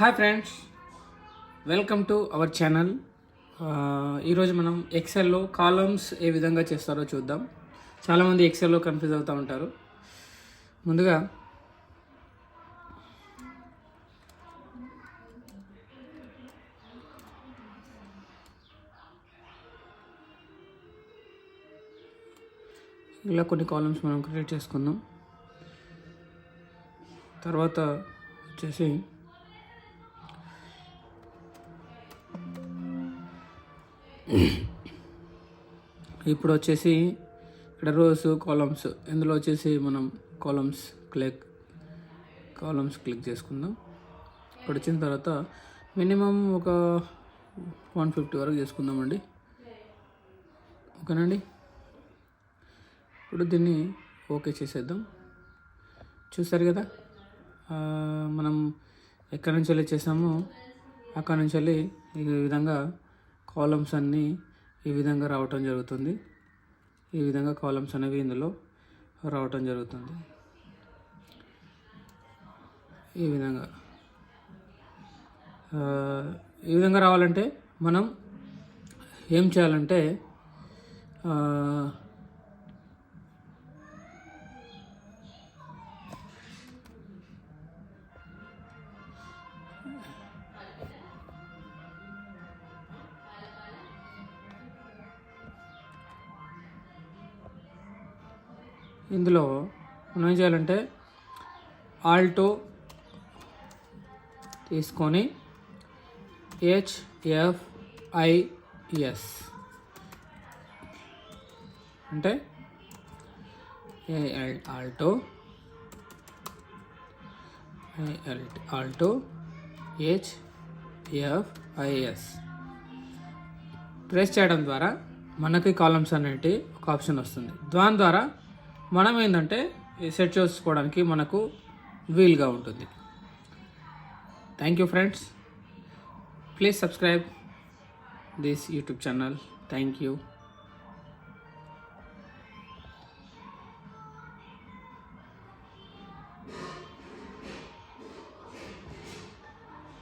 Hi friends, welcome to our channel. ఈరోజు మనం ఎక్సెల్లో columns ఏ విధంగా చేస్తారో చూద్దాం. చాలామంది ఎక్సెల్లో కన్ఫ్యూజ్ అవుతూ ఉంటారు. ముందుగా ఇలా కొన్ని కాలమ్స్ మనం క్రియేట్ చేసుకుందాం. తర్వాత వచ్చేసి ఇప్పుడు వచ్చేసి ఇక్కడ రోస్ కాలమ్స్, ఇందులో వచ్చేసి మనం కాలమ్స్ క్లిక్ చేసుకుందాం. ఇక్కడ వచ్చిన తర్వాత మినిమం ఒక 150 వరకు చేసుకుందామండి. ఓకేనండి. ఇప్పుడు దీన్ని ఓకే చేసేద్దాం. చూస్తారు కదా, మనం ఎక్కడి నుంచి వెళ్ళి చేసామో అక్కడి నుంచి వెళ్ళి ఈ విధంగా కాలమ్స్ అన్నీ ఈ విధంగా రావటం జరుగుతుంది. ఈ విధంగా కాలమ్స్ అనేవి ఇందులో రావటం జరుగుతుంది. ఈ విధంగా రావాలంటే మనం ఏం చేయాలంటే ఇందులో మనం ఏం చేయాలంటే ఆల్టో తీసుకొని HFIS అంటే ఆల్టో HFIS ప్రెస్ చేయడం ద్వారా మనకి కాలమ్స్ అనేటి ఒక ఆప్షన్ వస్తుంది. దాని ద్వారా మనం ఏంటంటే సెట్ చేసుకోవడానికి మనకు వీలుగా ఉంటుంది. Thank you friends. Please subscribe this YouTube channel. Thank you.